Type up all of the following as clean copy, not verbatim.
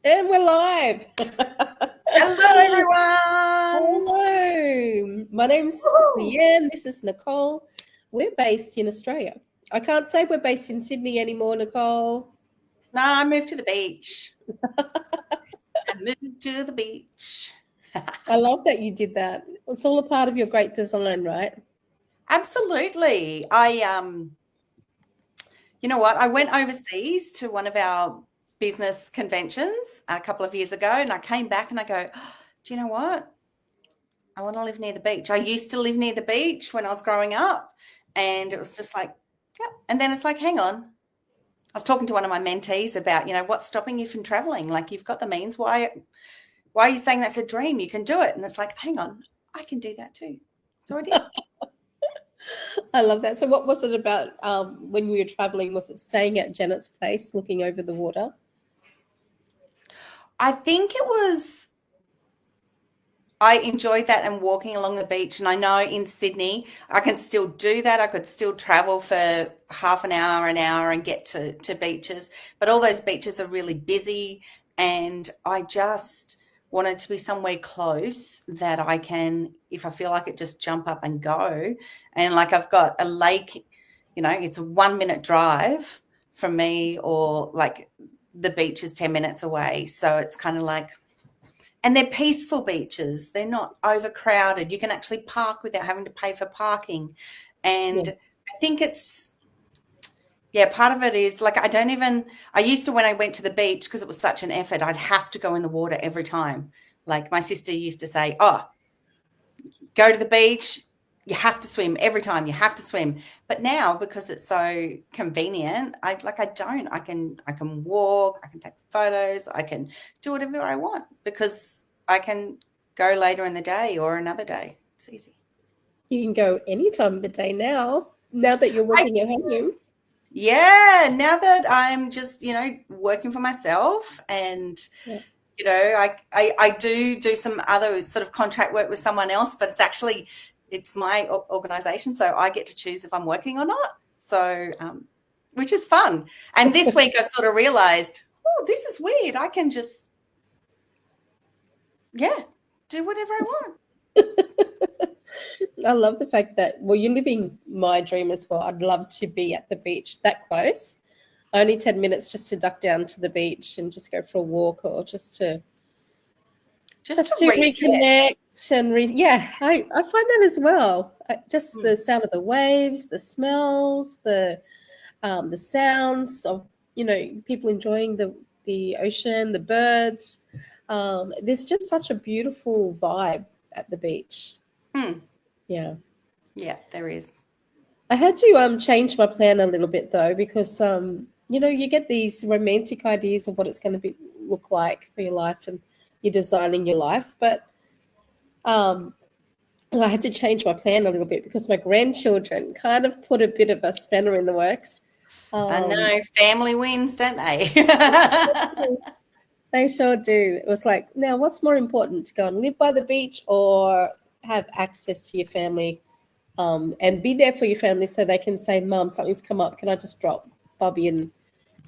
And we're live. Hello, everyone. Hello. My name's Leanne. This is Nicole. We're based in Australia. I can't say we're based in Sydney anymore, Nicole. No, I moved to the beach. I moved to the beach. I love that you did that. It's all a part of your great design, right? Absolutely. You know what? I went overseas to one of our business conventions a couple of years ago, and I came back and I go, oh, do you know what? I want to live near the beach. I used to live near the beach when I was growing up, and it was just like, yeah. And then it's like, hang on. I was talking to one of my mentees about, what's stopping you from traveling? Like, you've got the means. Why are you saying that's a dream? You can do it. And it's like, hang on, I can do that too. So I did. I love that. So what was it about when we were traveling? Was it staying at Janet's place, looking over the water? I think it was, I enjoyed that and walking along the beach. And I know in Sydney, I can still do that. I could still travel for half an hour and get to beaches. But all those beaches are really busy. And I just wanted to be somewhere close that I can, if I feel like it, just jump up and go. And like I've got a lake, it's a 1 minute drive from me, or like the beach is 10 minutes away. So it's kind of like, and they're peaceful beaches. They're not overcrowded. You can actually park without having to pay for parking. And I think it's, part of it is like I used to, when I went to the beach, because it was such an effort, I'd have to go in the water every time. Like my sister used to say, oh, go to the beach, you have to swim every time, you have to swim. But now, because it's so convenient, I can walk, I can take photos, I can do whatever I want because I can go later in the day or another day. It's easy. You can go any time of the day now that you're working at home. Yeah, now that I'm just, working for myself and, I do some other sort of contract work with someone else, but it's my organisation, so I get to choose if I'm working or not. So, which is fun. And this week I've sort of realised, oh, this is weird. I can just, do whatever I want. I love the fact that, you're living my dream as well. I'd love to be at the beach that close. Only 10 minutes just to duck down to the beach and just go for a walk, or just to reconnect and I find that as well. Just the sound of the waves, the smells, the sounds of people enjoying the ocean, the birds. There's just such a beautiful vibe at the beach. Yeah, there is. I had to change my plan a little bit though, because you get these romantic ideas of what it's going to look like for your life, and you're designing your life. But I had to change my plan a little bit because my grandchildren kind of put a bit of a spanner in the works. I know, family wins, don't they? They sure do. It was like, now what's more important, to go and live by the beach or have access to your family and be there for your family, so they can say, Mum, something's come up, can I just drop Bobby in?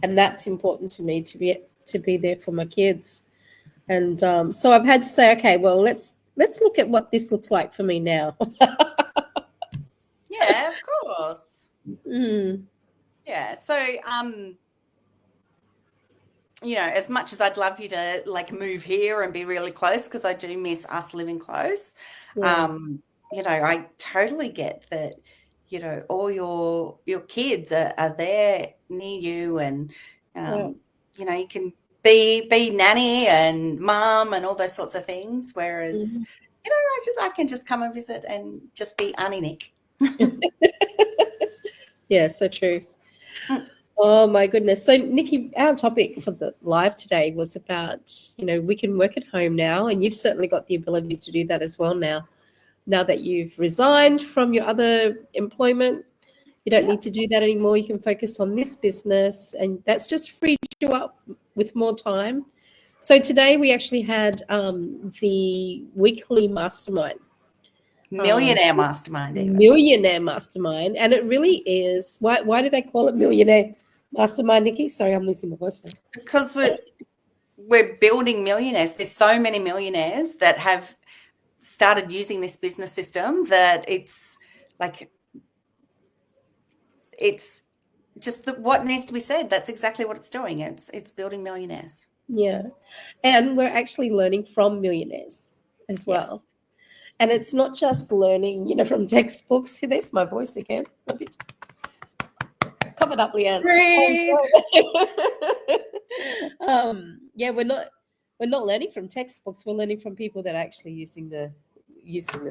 And that's important to me, to be there for my kids. And so I've had to say, okay, well, let's look at what this looks like for me now. Yeah, of course. Yeah. So, as much as I'd love you to like move here and be really close, because I do miss us living close. I totally get that, all your kids are there near you, and, you can be nanny and mum and all those sorts of things. Whereas, I can just come and visit and just be Auntie Nick. Yeah, so true. Oh my goodness. So Nikki, our topic for the live today was about, we can work at home now, and you've certainly got the ability to do that as well now that you've resigned from your other employment. You don't need to do that anymore. You can focus on this business, and that's just freed you up with more time. So today we actually had the weekly mastermind. Millionaire mastermind. Millionaire mastermind. And it really is. Why do they call it millionaire mastermind, Nikki? Sorry, I'm losing my voice now. Because we're building millionaires. There's so many millionaires that have started using this business system that it's like, it's just what needs to be said. That's exactly what it's doing. It's building millionaires. Yeah. And we're actually learning from millionaires as well. Yes. And it's not just learning, you know, from textbooks. See, there's my voice again. A bit covered up, Leanne. Breathe. Yeah, we're not learning from textbooks. We're learning from people that are actually using the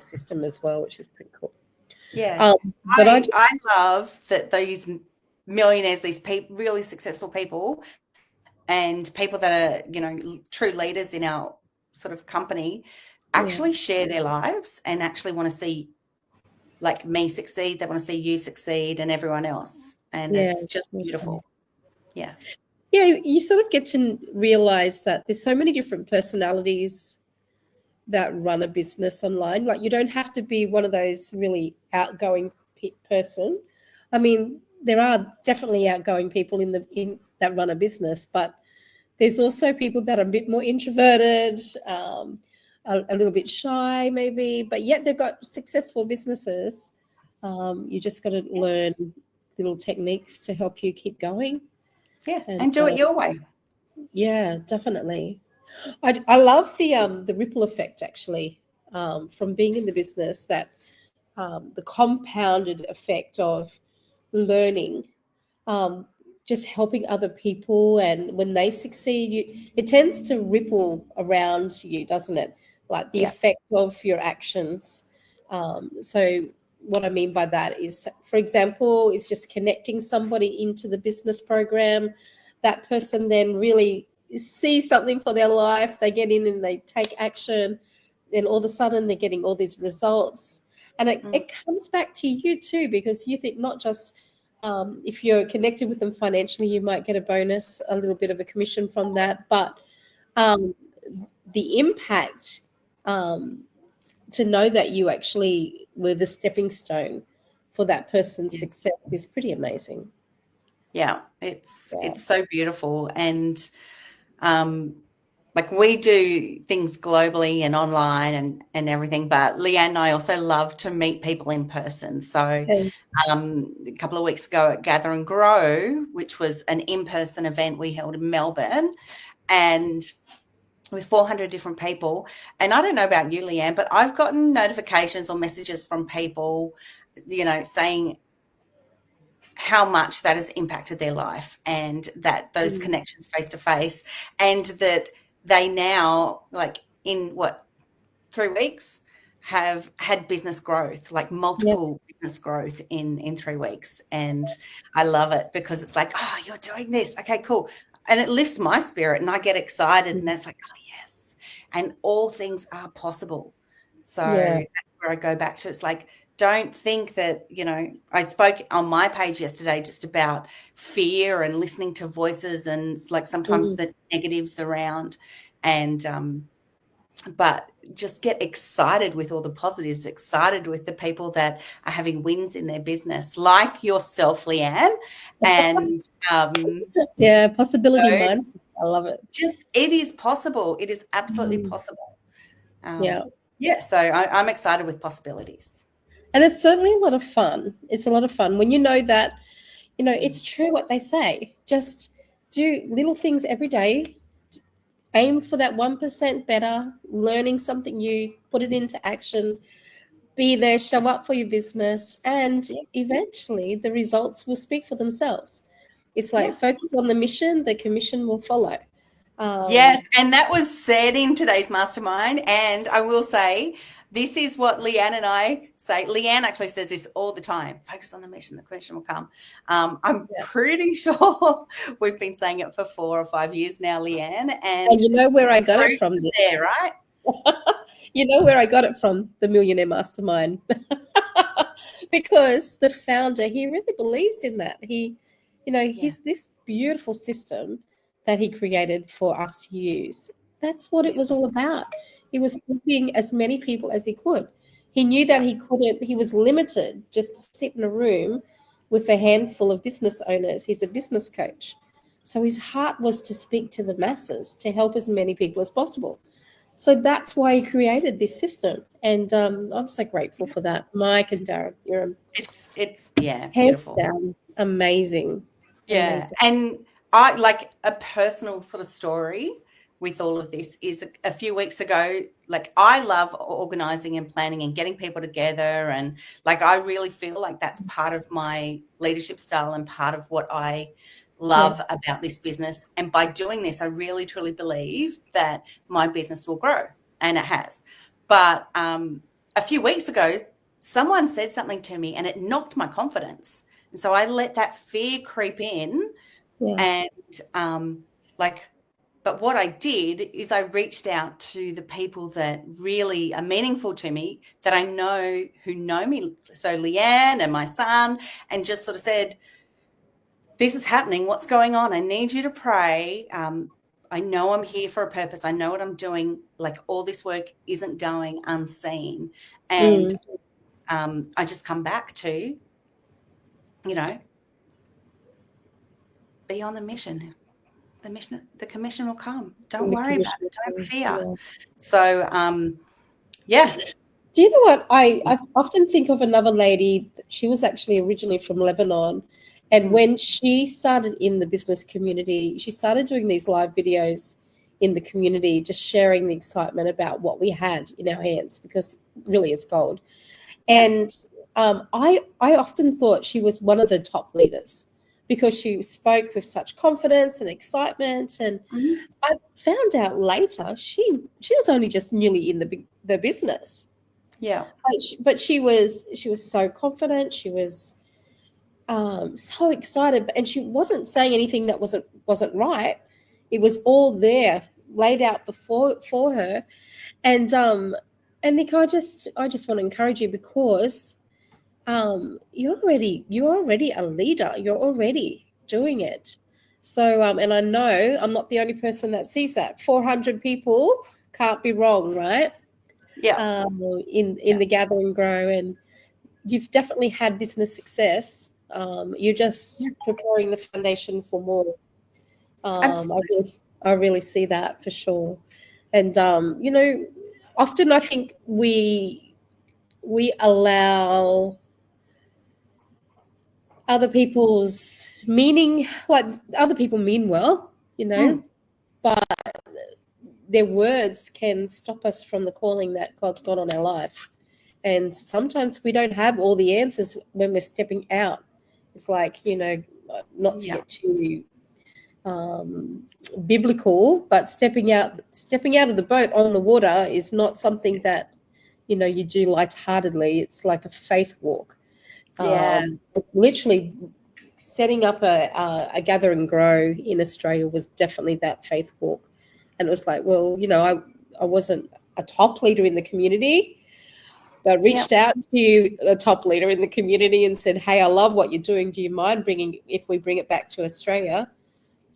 system as well, which is pretty cool. Yeah. But I love that these millionaires, these really successful people, and people that are, you know, true leaders in our sort of company, actually share their lives and actually want to see, like, me succeed. They want to see you succeed and everyone else. And it's just beautiful. Yeah. Yeah, you sort of get to realize that there's so many different personalities that run a business online. Like, you don't have to be one of those really outgoing person. I mean, there are definitely outgoing people in that run a business, but there's also people that are a bit more introverted, a little bit shy maybe, but yet they've got successful businesses. You just got to learn little techniques to help you keep going. Yeah, and do it your way. Yeah, definitely. I love the ripple effect, actually, from being in the business, that the compounded effect of learning, just helping other people, and when they succeed, it tends to ripple around you, doesn't it? Like the effect of your actions. So what I mean by that is, for example, is just connecting somebody into the business program. That person then really sees something for their life. They get in and they take action. Then all of a sudden they're getting all these results. And it comes back to you too, because you think not just if you're connected with them financially, you might get a bonus, a little bit of a commission from that. But the impact, to know that you actually were the stepping stone for that person's success, is pretty amazing. Yeah, it's so beautiful. And like, we do things globally and online and everything, but Leanne and I also love to meet people in person. So a couple of weeks ago at Gather and Grow, which was an in-person event we held in Melbourne, and with 400 different people. And I don't know about you, Leanne, but I've gotten notifications or messages from people, you know, saying how much that has impacted their life, and that those connections face to face, and that they now, like, in 3 weeks, have had business growth, like multiple business growth in 3 weeks. And I love it, because it's like, oh, you're doing this. Okay, cool. And it lifts my spirit, and I get excited, and it's like, oh, yes. And all things are possible. So that's where I go back to. It's like, don't think that, you know, I spoke on my page yesterday just about fear and listening to voices, and like sometimes the negatives around, and but just get excited with all the positives, excited with the people that are having wins in their business, like yourself, Leanne. And possibility mindset. I love it. Just, it is possible. It is absolutely possible. So I'm excited with possibilities. And it's certainly a lot of fun. It's a lot of fun when you know that, you know, it's true what they say. Just do little things every day. Aim for that 1% better, learning something new, put it into action, be there, show up for your business, and eventually the results will speak for themselves. It's like focus on the mission, the commission will follow. Yes, and that was said in today's mastermind. And I will say, this is what Leanne and I say. Leanne actually says this all the time: focus on the mission, the commission will come. I'm pretty sure we've been saying it for 4 or 5 years now, Leanne. And you know where I got it from? There, right? You know where I got it from? The Millionaire Mastermind. Because the founder, he really believes in that. He, you know, he's this beautiful system that he created for us to use. That's what it was all about. He was helping as many people as he could. He knew that he was limited just to sit in a room with a handful of business owners. He's a business coach. So his heart was to speak to the masses, to help as many people as possible. So that's why he created this system. And I'm so grateful for that. Mike and Darren, you're It's yeah, hands beautiful. down amazing. Yeah. Amazing. And I like a personal sort of story with all of this is a few weeks ago, like I love organizing and planning and getting people together. And like, I really feel like that's part of my leadership style and part of what I love about this business. And by doing this, I really, truly believe that my business will grow, and it has. But a few weeks ago, someone said something to me and it knocked my confidence. And so I let that fear creep in and but what I did is I reached out to the people that really are meaningful to me, that I know, who know me. So Leanne and my son, and just sort of said, this is happening. What's going on? I need you to pray. I know I'm here for a purpose. I know what I'm doing. Like, all this work isn't going unseen. And I just come back to, be on the mission. The commission will come. Don't worry about it. Don't fear. Yeah. So, yeah. Do you know what? I often think of another lady. She was actually originally from Lebanon. And when she started in the business community, she started doing these live videos in the community, just sharing the excitement about what we had in our hands, because really it's gold. And I often thought she was one of the top leaders, because she spoke with such confidence and excitement. And I found out later she was only just newly in the business. Yeah. But she was so confident. She was so excited, and she wasn't saying anything that wasn't right. It was all there, laid out for her. And Nick, I just want to encourage you, because you're already a leader. You're already doing it. So and I know I'm not the only person that sees that. 400 people can't be wrong, right? Yeah. In the Gather and Grow, and you've definitely had business success. You're just preparing the foundation for more. I really see that for sure. And often I think we allow other people's meaning, like other people mean well, but their words can stop us from the calling that God's got on our life. And sometimes we don't have all the answers when we're stepping out. It's like, not to get too biblical, but stepping out of the boat on the water is not something that, you do lightheartedly. It's like a faith walk. Literally setting up a Gather and Grow in Australia was definitely that faith walk. And it was like, well, I wasn't a top leader in the community, but reached out to a top leader in the community and said, hey, I love what you're doing. Do you mind if we bring it back to Australia?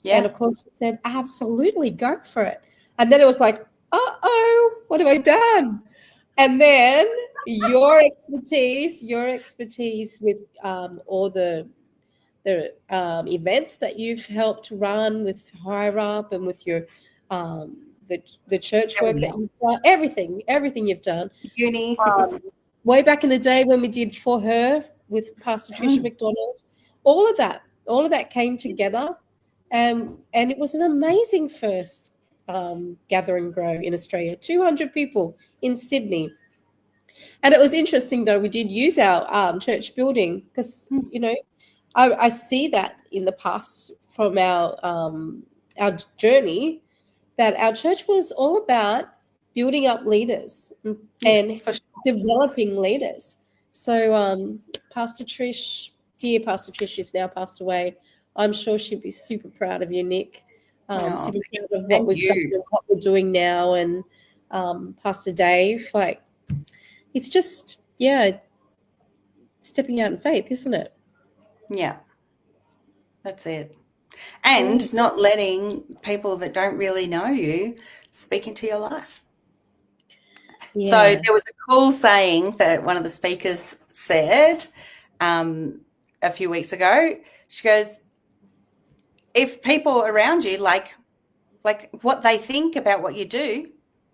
Yeah. And of course she said, absolutely, go for it. And then it was like, uh-oh, what have I done? And then your expertise with all the events that you've helped run with Higher Up, and with your the church work that you've done, everything you've done. Uni. Way back in the day when we did For Her with Pastor Tricia McDonald, all of that came together, and it was an amazing first Gather and Grow in Australia. 200 people in Sydney. And it was interesting, though, we did use our church building, because, I see that in the past from our journey, that our church was all about building up leaders and developing leaders. So Pastor Trish, dear Pastor Trish, is now passed away. I'm sure she'd be super proud of you, Nick. Super proud of what we've done and what we're doing now. And Pastor Dave, like, it's just, stepping out in faith, isn't it? Yeah. That's it. And not letting people that don't really know you speak into your life. Yeah. So there was a cool saying that one of the speakers said a few weeks ago. She goes, if people around you like what they think about what you do,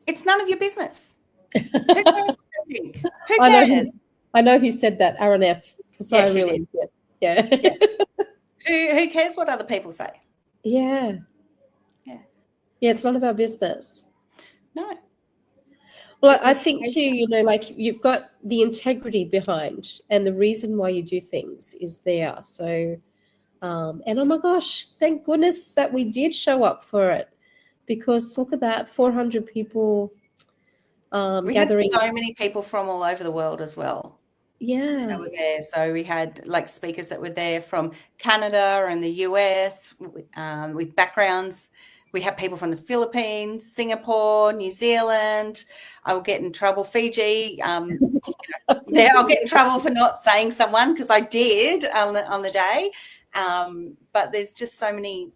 it's none of your business. Who cares what they think? Who cares? I know who said that, RNF, because Yeah, I she really did. Yeah. Yeah. Who cares what other people say? Yeah. Yeah. Yeah, it's none of our business. No. Well, I think too, you know, like you've got the integrity behind, and the reason why you do things is there. So, and oh my gosh, thank goodness that we did show up for it, because look at that, 400 people We gathering. had so many people from all over the world as well. Yeah. That were there. So we had like speakers that were there from Canada and the US with backgrounds. We had people from the Philippines, Singapore, New Zealand. I will get in trouble. Fiji. I'll get in trouble for not saying someone, because I did on the day. But there's just so many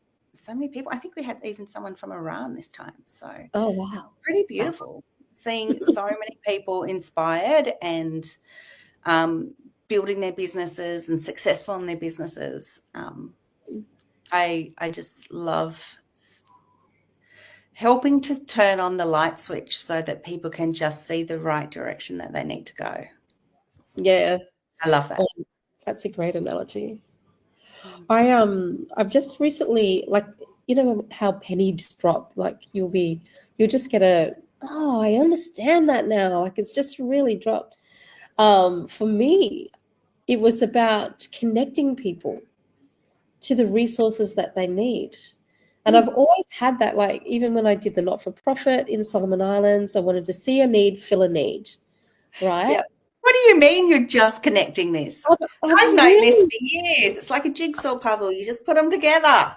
people. I think we had even someone from Iran this time. So Oh wow, pretty beautiful seeing so many people inspired and building their businesses and successful in their businesses. I just love helping to turn on the light switch so that people can just see the right direction that they need to go. Yeah, I love that. That's a great analogy. I've just recently, like, you know how pennies drop, like you'll just get I understand that now, like it's just really dropped. For me, it was about connecting people to the resources that they need. And I've always had that, like, even when I did the not-for-profit in Solomon Islands, I wanted to see a need, fill a need, right? Yeah. What do you mean you're just connecting this? I've known this for years. It's like a jigsaw puzzle. You just put them together.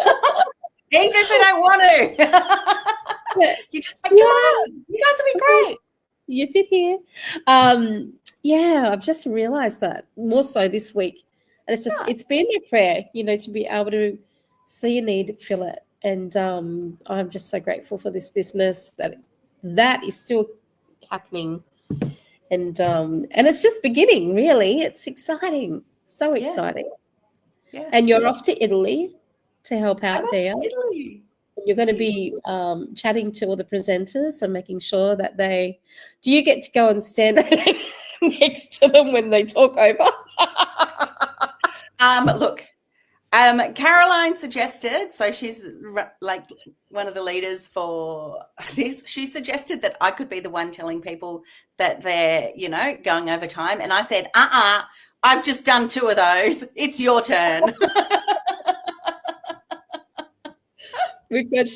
Even if they don't want to. You just like, come on, you guys will be great. You fit here. Yeah, I've just realized that more so this week. And it's been a prayer, you know, to be able to see a need, fill it. And I'm just so grateful for this business that is still happening. And it's just beginning, really. It's exciting. So exciting. Yeah. And you're off to Italy to help out there. Italy. You're going to be chatting to all the presenters and making sure that do you get to go and stand next to them when they talk over? Look, Caroline suggested, so she's like one of the leaders for this. She suggested that I could be the one telling people that they're, you know, going over time. And I said, I've just done 2 of those. It's your turn. We've got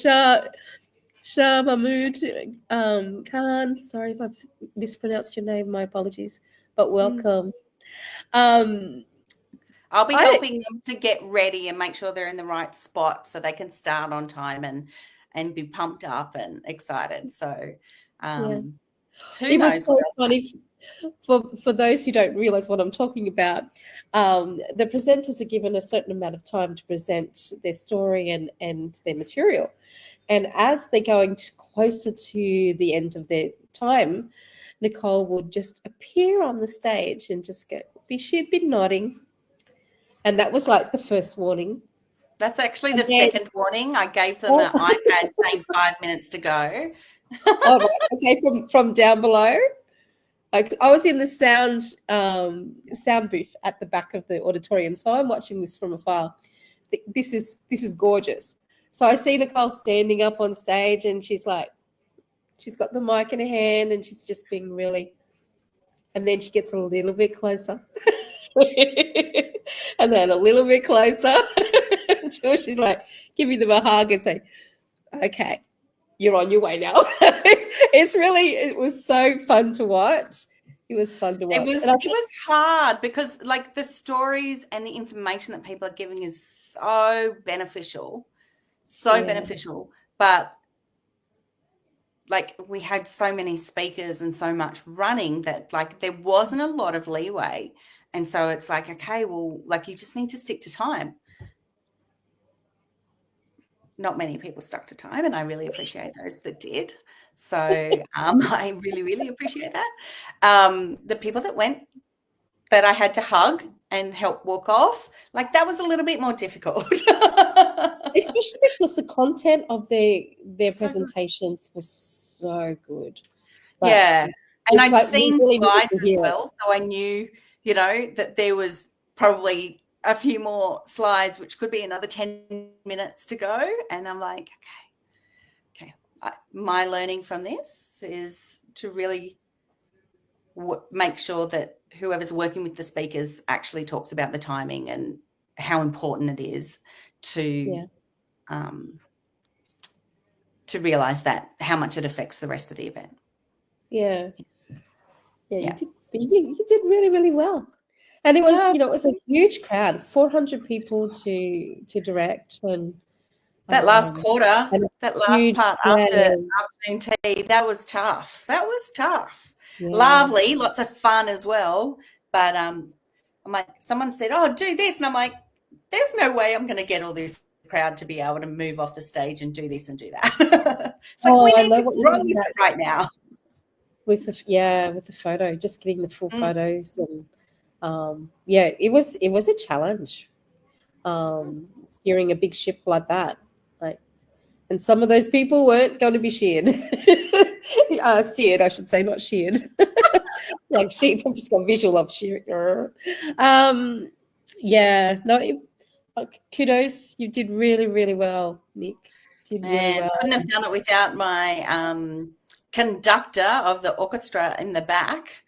Shah Mahmood Khan. Sorry if I've mispronounced your name. My apologies, but welcome. I'll be helping them to get ready and make sure they're in the right spot so they can start on time and be pumped up and excited. So it was so funny for those who don't realize what I'm talking about. The presenters are given a certain amount of time to present their story and their material. And as they're going closer to the end of their time, Nicole would just appear on the stage and just go, she'd be nodding. And that was like the first warning. That's actually the second warning. I gave them an iPad saying 5 minutes to go. Oh, right. Okay, from down below. I was in the sound booth at the back of the auditorium, so I'm watching this from afar. This is gorgeous. So I see Nicole standing up on stage, and she's got the mic in her hand, and she's just being really. And then she gets a little bit closer, and then a little bit closer until she's like, giving them a hug and say, "Okay, you're on your way now." It was so fun to watch. It was fun to watch. It was hard because, like, the stories and the information that people are giving is so beneficial. Beneficial, but like we had so many speakers and so much running that like there wasn't a lot of leeway, and so it's like, okay, well, like you just need to stick to time. Not many people stuck to time, and I really appreciate those that did. So I really, really appreciate that. The people that went that I had to hug and help walk off, like that was a little bit more difficult. especially because the content of their So good. presentations was so good. Yeah. And It's I'd like we seen really needed slides to as hear it. well, so I knew, that there was probably a few more slides, which could be another 10 minutes to go. And I'm like, okay. My learning from this is to really make sure that whoever's working with the speakers actually talks about the timing and how important it is to realize that how much it affects the rest of the event. Yeah. You did really, really well. And it was, it was a huge crowd, 400 people to direct, and that last quarter, and that last huge part after afternoon tea, that was tough. Yeah. Lovely, lots of fun as well. But I'm like, someone said, "Oh, do this," and I'm like, "There's no way I'm going to get all this crowd to be able to move off the stage and do this and do that." It's like we need to grow with it right now. With the photo, just getting the full photos, and it was a challenge. Steering a big ship like that, and some of those people weren't going to be steered, I should say, not sheared. Like sheep. I've just got a visual of shear. Kudos. You did really, really well, Nick. Did really well. Couldn't have done it without my conductor of the orchestra in the back,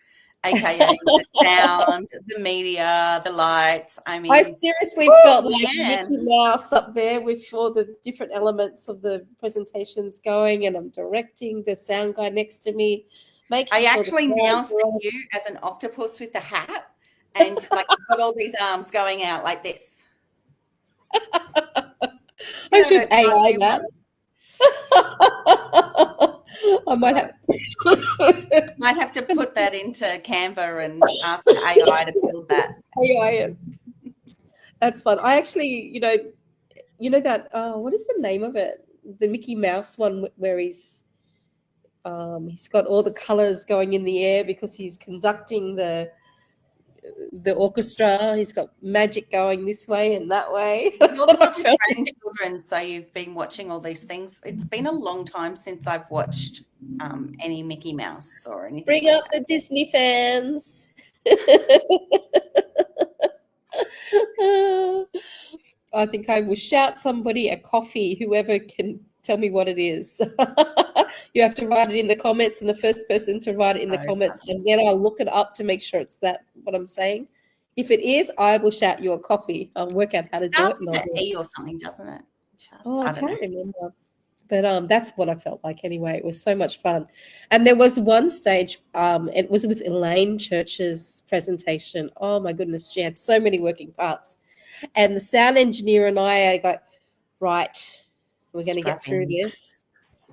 aka the sound, the media, the lights. I mean, I seriously felt like Mickey Mouse up there with all the different elements of the presentations going, and I'm directing the sound guy next to me. I actually now see you as an octopus with a hat, and like you've got all these arms going out like this. I should AI that. I might have to put that into Canva and ask the AI to build that. AI. That's fun. I actually, that what is the name of it? The Mickey Mouse one where he's got all the colors going in the air because he's conducting the orchestra. He's got magic going this way and that way. That's what I felt. Grandchildren, so you've been watching all these things. It's been a long time since I've watched any Mickey Mouse or anything. Bring up the Disney fans. I think I will shout somebody a coffee, whoever can tell me what it is. You have to write it in the comments, and the first person to write it in the comments, and then I'll look it up to make sure it's that what I'm saying. If it is, I will shout you a coffee. I'll work out how to do it. Starts with an E or something, doesn't it? I can't remember. But that's what I felt like anyway. It was so much fun. And there was one stage, it was with Elaine Church's presentation. Oh my goodness, she had so many working parts. And the sound engineer and I got, right, we're going to get through this.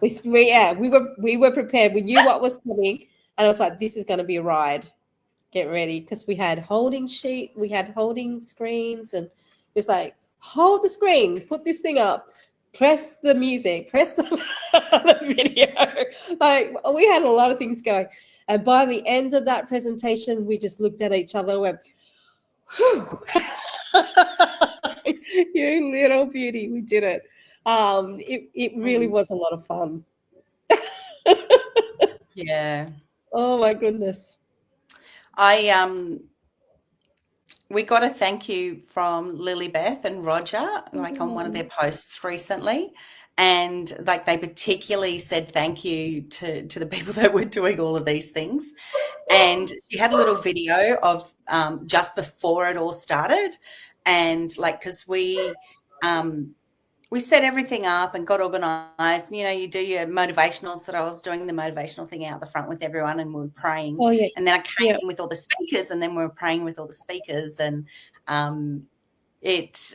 We were prepared. We knew what was coming. And I was like, this is going to be a ride. Get ready. Because we had holding screens, and it was like, hold the screen, put this thing up, press the music, press the video. Like, we had a lot of things going. And by the end of that presentation, we just looked at each other and went, whew. You little beauty, we did it. It really was a lot of fun. Yeah. Oh my goodness. We got a thank you from Lily Beth and Roger, like on one of their posts recently. And like they particularly said thank you to the people that were doing all of these things. And she had a little video of just before it all started. And like, because we set everything up and got organized. You do your motivational. So I was doing the motivational thing out the front with everyone, and we were praying. Oh, yeah. And then I came in with all the speakers, and then we were praying with all the speakers. And it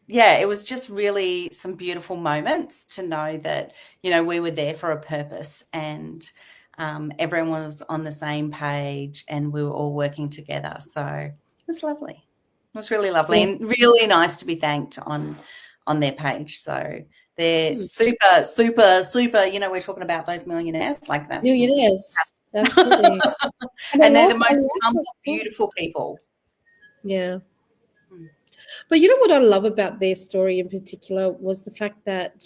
was just really some beautiful moments to know that, we were there for a purpose, and everyone was on the same page, and we were all working together. So it was lovely. It was really lovely and really nice to be thanked on their page. So they're super, super, super, we're talking about those millionaires like that. Millionaires. Absolutely. And they're the most humble, beautiful people. Yeah. But you know what I love about their story in particular was the fact that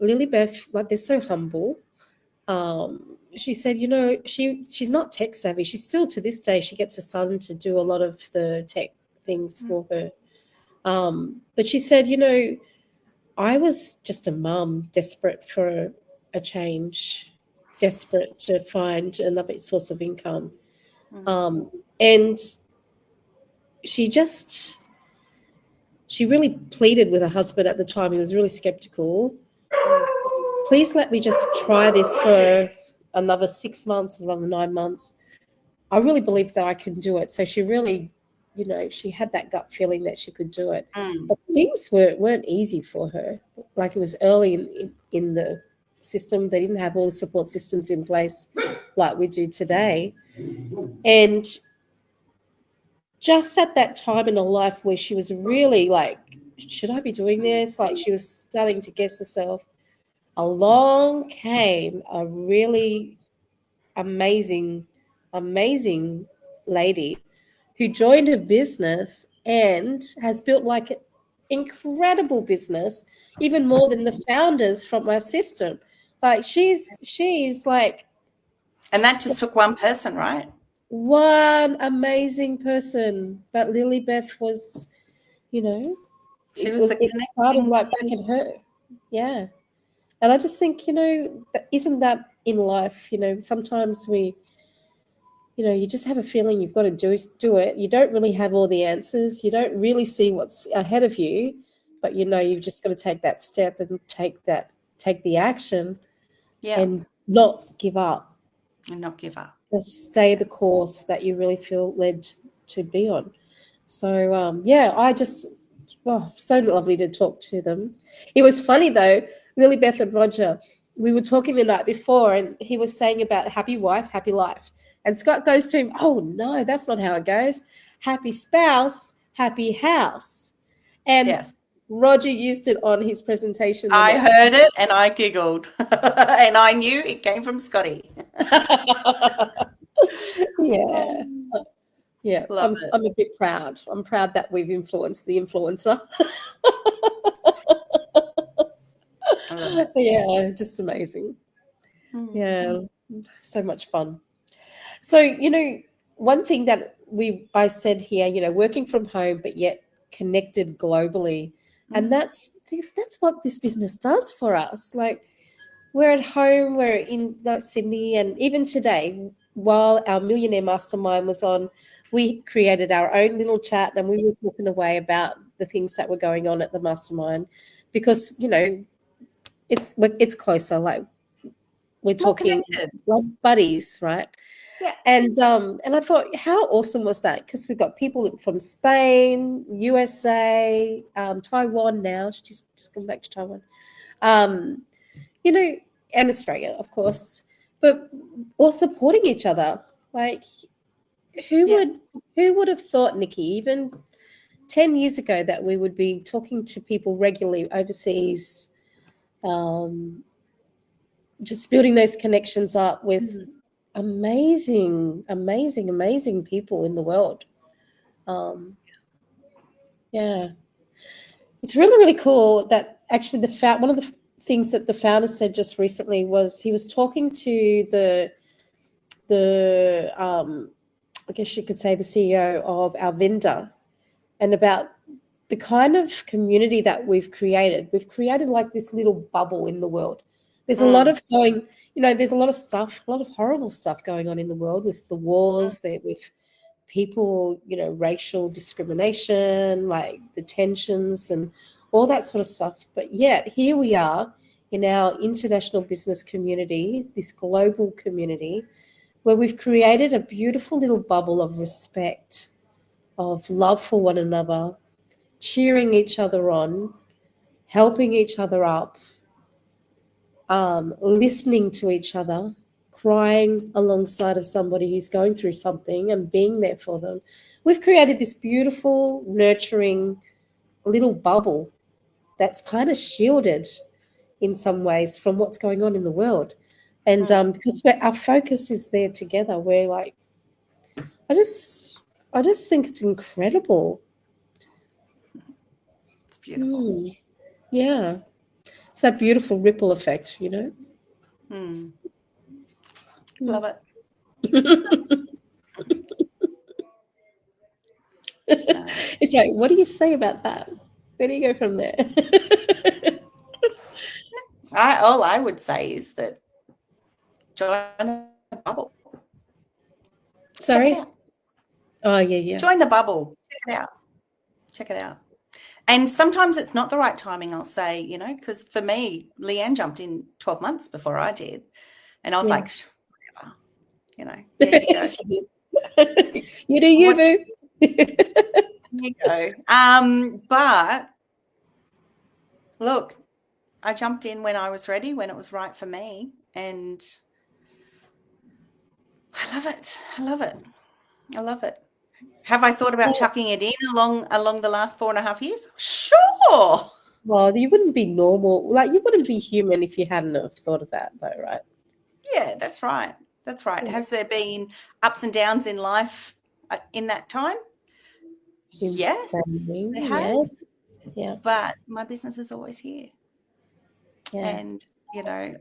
Lily Beth, like, they're so humble. She said, you know, she's not tech savvy. She's still, to this day, she gets her son to do a lot of the tech things for her. But she said, you know, I was just a mum, desperate for a change, desperate to find another source of income. And she really pleaded with her husband at the time. He was really skeptical. Please let me just try this for another 6 months, another 9 months. I really believe that I can do it. So she really, you know, she had that gut feeling that she could do it. But things weren't easy for her. Like, it was early in the system. They didn't have all the support systems in place like we do today. And just at that time in her life where she was really like, should I be doing this? Like, she was starting to guess herself. Along came a really amazing lady who joined a business and has built like an incredible business, even more than the founders from our system. Like, she's like, and that just took one person, right? One amazing person. But Lily Beth was, you know, it started right back in her. Yeah. And I just think, you know, isn't that in life? You know, sometimes we, you know, you just have a feeling you've got to do it. You don't really have all the answers. You don't really see what's ahead of you, but you know, you've just got to take that step and take the action, and not give up. And not give up. Just stay the course that you really feel led to be on. So, I just, so lovely to talk to them. It was funny though, Lily Beth and Roger, we were talking the night before and he was saying about happy wife, happy life. And Scott goes to him, oh no, that's not how it goes. Happy spouse, happy house. And Roger used it on his presentation. I heard it and I giggled and I knew it came from Scotty. Yeah. Yeah, I'm a bit proud. I'm proud that we've influenced the influencer. Yeah, just amazing. Yeah, so much fun. So, you know, one thing that I said here, you know, working from home but yet connected globally, and that's what this business does for us. Like, we're at home, we're in Sydney, and even today, while our Millionaire Mastermind was on, we created our own little chat and we were talking away about the things that were going on at the mastermind, because, you know, it's closer, like we're talking like buddies, right? Yeah. And I thought, how awesome was that? Because we've got people from Spain, USA, Taiwan now. She's just come back to Taiwan. You know, and Australia, of course, but all supporting each other. Like, who would have thought, Nikki, even 10 years ago, that we would be talking to people regularly overseas, just building those connections up with amazing people in the world. Yeah. It's really, really cool that actually one of the things that the founder said just recently was he was talking to the I guess you could say the CEO of our vendor, and about the kind of community that we've created. We've created like this little bubble in the world. There's a lot of there's a lot of stuff, a lot of horrible stuff going on in the world with the wars, with people, you know, racial discrimination, like the tensions and all that sort of stuff. But yet here we are in our international business community, this global community, where we've created a beautiful little bubble of respect, of love for one another, cheering each other on, helping each other up, listening to each other, crying alongside of somebody who's going through something and being there for them. We've created this beautiful, nurturing little bubble that's kind of shielded in some ways from what's going on in the world. And because our focus is there together, we're like, I just think it's incredible. beautiful. Yeah. It's that beautiful ripple effect, you know? Love it. So, It's like, what do you say about that? Where do you go from there? all I would say is that join the bubble. Check it Sorry? out. Oh, yeah. Join the bubble. Check it out. Check it out. And sometimes it's not the right timing, I'll say, you know, because for me, Leanne jumped in 12 months before I did. And I was Yeah. like, whatever, you know, there you go. You do you, What boo. there you go. But look, I jumped in when I was ready, when it was right for me. And I love it. I love it. I love it. Have I thought about chucking it in along the last 4.5 years? Sure. Well, you wouldn't be normal. Like, you wouldn't be human if you hadn't have thought of that, though, right? Yeah, that's right. That's right. Yeah. Has there been ups and downs in life in that time? Yes, Insanely. there Yes. has. Yeah. But my business is always here. Yeah. And, you know,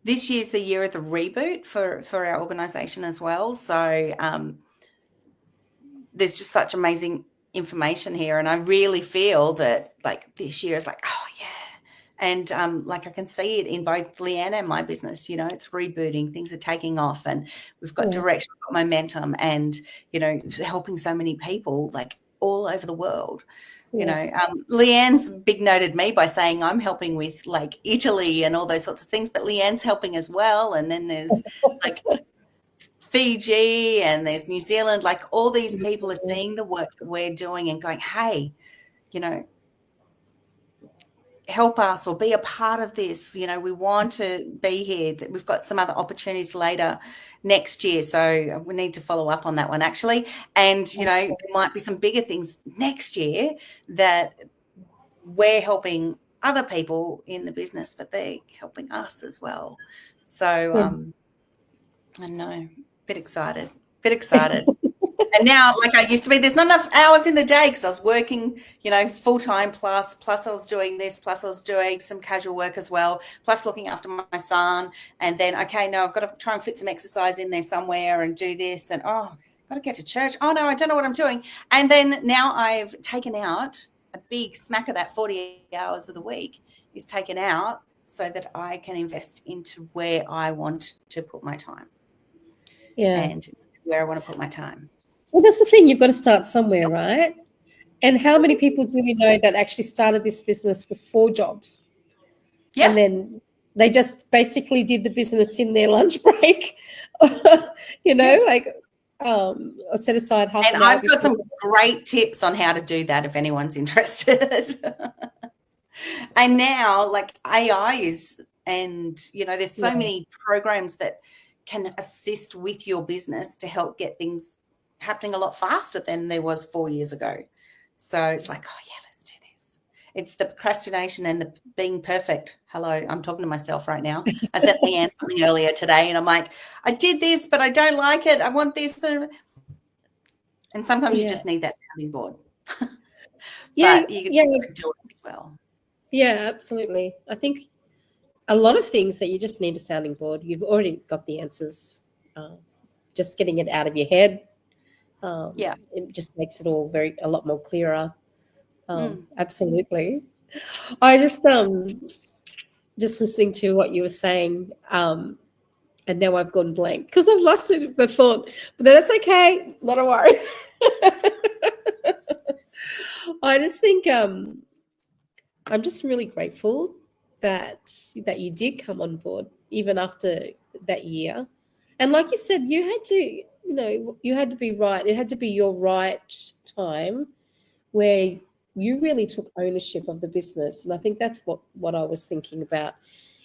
this year's the year of the reboot for our organization as well. So there's just such amazing information here. And I really feel that like this year is like, oh yeah. And like I can see it in both Leanne and my business, you know, it's rebooting, things are taking off and we've got Yeah. direction, we've got momentum and, you know, helping so many people like all over the world. You know, Leanne's big noted me by saying I'm helping with like Italy and all those sorts of things, but Leanne's helping as well. And then there's like Fiji and there's New Zealand, like all these people are seeing the work that we're doing and going, hey, you know, help us or be a part of this. You know, we want to be here. We've got some other opportunities later next year. So we need to follow up on that one actually. And, you know, there might be some bigger things next year that we're helping other people in the business, but they're helping us as well. So I know, bit excited. And now, like I used to be, there's not enough hours in the day because I was working, you know, full-time plus I was doing this, plus I was doing some casual work as well, plus looking after my son. And then, okay, no, I've got to try and fit some exercise in there somewhere and do this. And, oh, got to get to church. Oh, no, I don't know what I'm doing. And then now I've taken out a big smack of that 40 hours of the week is taken out so that I can invest into where I want to put my time. Yeah. And where I want to put my time. Well, that's the thing. You've got to start somewhere, right? And how many people do we know that actually started this business with 4 jobs? Yeah. And then they just basically did the business in their lunch break, you know, like or set aside half an and hour. I've got some great tips on how to do that if anyone's interested. And now, like AI is, and, you know, there's so many programs that can assist with your business to help get things happening a lot faster than there was 4 years ago. So it's like, oh yeah, let's do this. It's the procrastination and the being perfect. Hello, I'm talking to myself right now. I sent Leanne something earlier today and I'm like, I did this, but I don't like it. I want this. And sometimes you just need that sounding board. But you can do it as well. Yeah, absolutely. I think a lot of things that you just need a sounding board. You've already got the answers. Just getting it out of your head. It just makes it all a lot more clearer. Absolutely. I just listening to what you were saying, and now I've gone blank because I've lost the thought. But that's okay. Not a worry. I just think I'm just really grateful that you did come on board even after that year. And like you said, you had to, you know, you had to be right. It had to be your right time where you really took ownership of the business. And I think that's what I was thinking about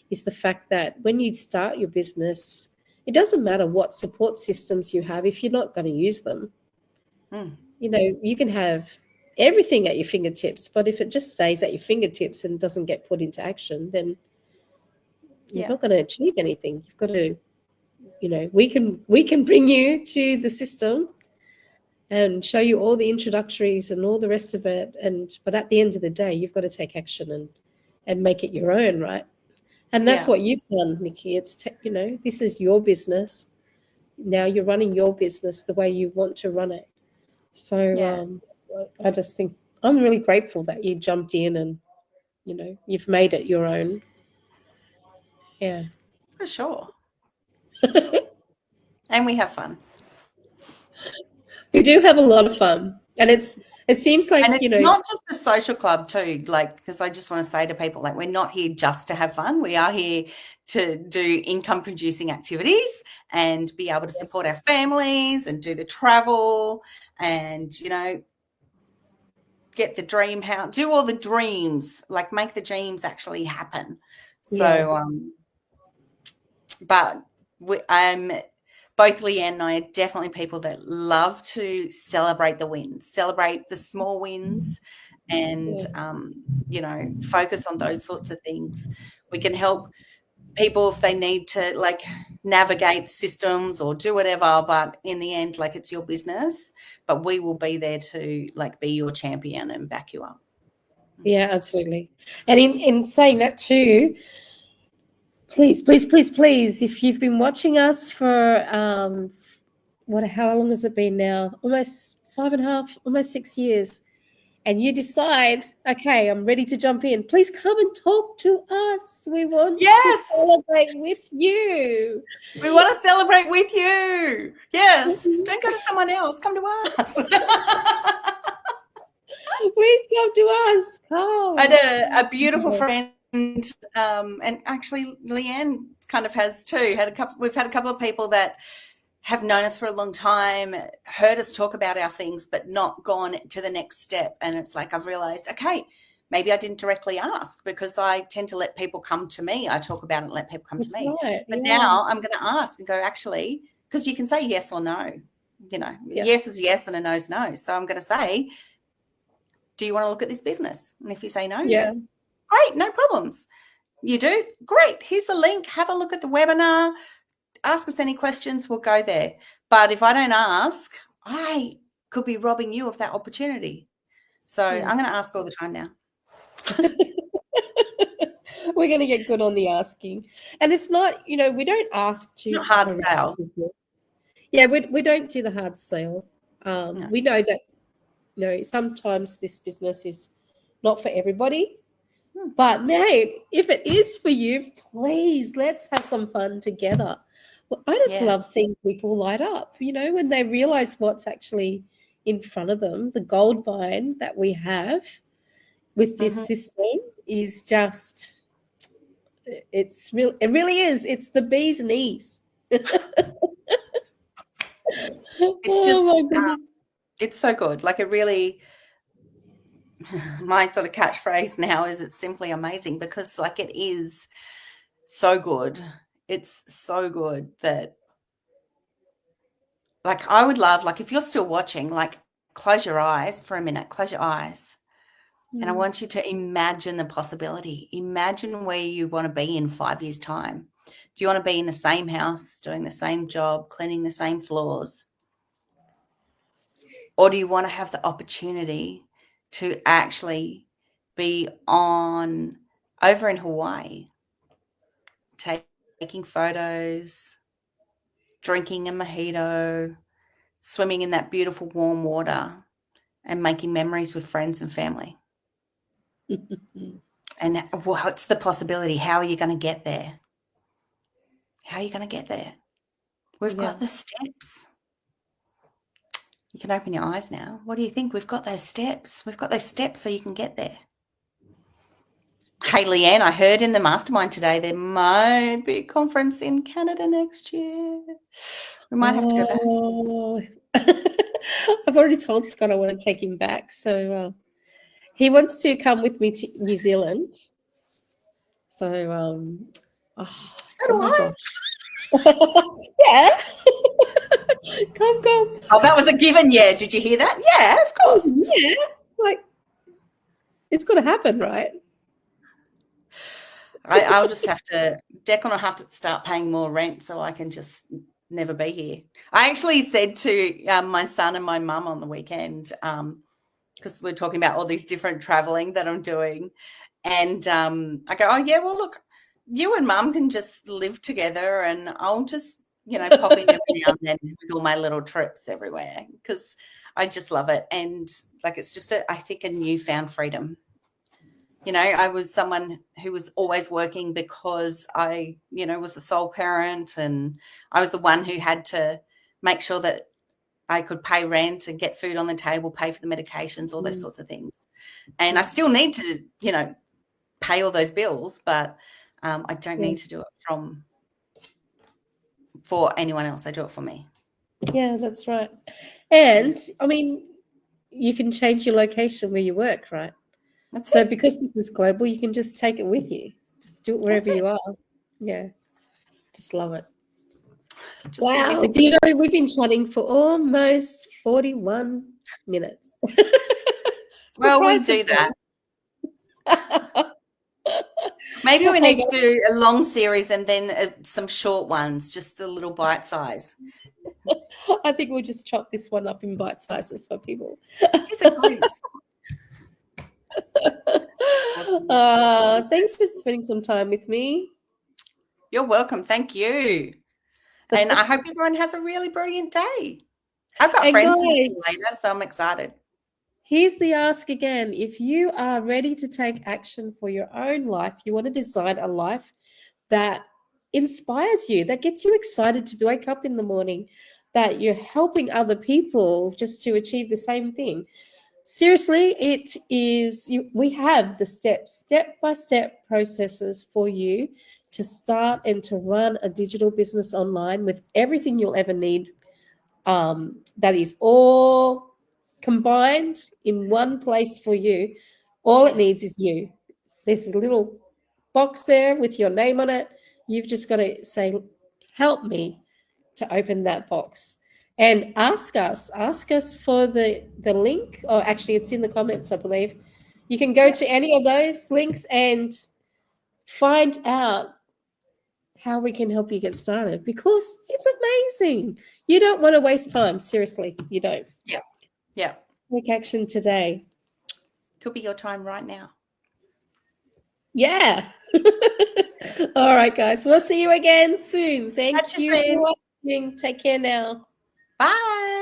is the fact that when you start your business, it doesn't matter what support systems you have if you're not going to use them. You know, you can have everything at your fingertips, but if it just stays at your fingertips and doesn't get put into action, then you're not going to achieve anything. You've got to, you know, we can bring you to the system and show you all the introductories and all the rest of it. But at the end of the day, you've got to take action and make it your own, right? And that's what you've done, Nikki. It's this is your business. Now you're running your business the way you want to run it. So I just think I'm really grateful that you jumped in and you've made it your own. Yeah, For sure. And we have fun. We do have a lot of fun, and it seems like and it's not just a social club too, like, because I just want to say to people, like, we're not here just to have fun. We are here to do income producing activities and be able to support our families and do the travel and get the dream house, do all the dreams, like make the dreams actually happen. So but both Leanne and I are definitely people that love to celebrate the wins, celebrate the small wins, and focus on those sorts of things. We can help people if they need to, like, navigate systems or do whatever, but in the end, like, it's your business, but we will be there to, like, be your champion and back you up. Yeah, absolutely. And in saying that too, please, if you've been watching us for how long has it been now? Almost 5.5, almost 6 years. And you decide, okay, I'm ready to jump in. Please come and talk to us. We want to celebrate with you. We want to celebrate with you. Yes. Don't go to someone else. Come to us. Please come to us. Come. I had a beautiful friend, and actually Leanne kind of has too. We've had a couple of people that have known us for a long time, heard us talk about our things, but not gone to the next step. And it's like, I've realized, okay, maybe I didn't directly ask, because I tend to let people come to me. I talk about it and let people come to me. Right. But now I'm going to ask and go, actually, because you can say yes or no. Yes is yes and a no is no. So I'm going to say, do you want to look at this business? And if you say no, great, no problems. You do? Great. Here's the link. Have a look at the webinar. Ask us any questions. We'll go there. But if I don't ask, I could be robbing you of that opportunity. So I'm going to ask all the time now. We're going to get good on the asking. And it's not, we don't ask to not hard sell. Yeah, we don't do the hard sale. No. We know that, sometimes this business is not for everybody. But, mate, if it is for you, please, let's have some fun together. Well, I just love seeing people light up, when they realize what's actually in front of them. The gold mine that we have with this system is just, it really is. It's the bee's knees. It's just, it's so good. Like, it really, my sort of catchphrase now is, it's simply amazing, because, like, it is so good. It's so good that, like, I would love, like, if you're still watching, like, close your eyes for a minute, close your eyes. And I want you to imagine the possibility. Imagine where you want to be in 5 years' time. Do you want to be in the same house, doing the same job, cleaning the same floors? Or do you want to have the opportunity to actually be over in Hawaii, taking photos, drinking a mojito, swimming in that beautiful warm water, and making memories with friends and family? And what's the possibility? How are you going to get there? How are you going to get there? We've got the steps. You can open your eyes now. What do you think? We've got those steps. We've got those steps so you can get there. Hey, Leanne, I heard in the mastermind today there might be a conference in Canada next year. We might have to go back. I've already told Scott I want to take him back. So he wants to come with me to New Zealand. So, so do I. Yeah. Come. Oh, that was a given. Yeah. Did you hear that? Yeah, of course. Yeah. Like, it's got to happen, right? I'll just have to, Declan will have to start paying more rent so I can just never be here. I actually said to my son and my mum on the weekend, because we're talking about all these different traveling that I'm doing, and I go, oh yeah, well look, you and mum can just live together, and I'll just pop in every now and then with all my little trips everywhere, because I just love it. And like, it's just I think a newfound freedom. I was someone who was always working because I was the sole parent, and I was the one who had to make sure that I could pay rent and get food on the table, pay for the medications, all those sorts of things. And I still need to, pay all those bills, but I don't need to do it for anyone else. I do it for me. Yeah, that's right. And I mean, you can change your location where you work, right? So because this is global, you can just take it with you. Just do it wherever you are. Yeah. Just love it. Wow. We've been chatting for almost 41 minutes. Well, we do that. Maybe we need to do a long series and then some short ones, just a little bite size. I think we'll just chop this one up in bite sizes for people. Here's a glimpse. Thanks for spending some time with me. You're welcome. Thank you. And I hope everyone has a really brilliant day. I've got friends visiting later, so I'm excited. Here's the ask again. If you are ready to take action for your own life, you want to design a life that inspires you, that gets you excited to wake up in the morning, that you're helping other people just to achieve the same thing. Seriously, it is, we have the step-by-step processes for you to start and to run a digital business online with everything you'll ever need. That is all combined in one place for you. All it needs is you. There's a little box there with your name on it. You've just got to say, help me to open that box. And ask us for the link, or actually it's in the comments, I believe. You can go to any of those links and find out how we can help you get started, because it's amazing. You don't want to waste time. Seriously, you don't. Yeah. Take action today. Could be your time right now. Yeah. All right, guys. We'll see you again soon. Thank you for watching. Take care now. Bye.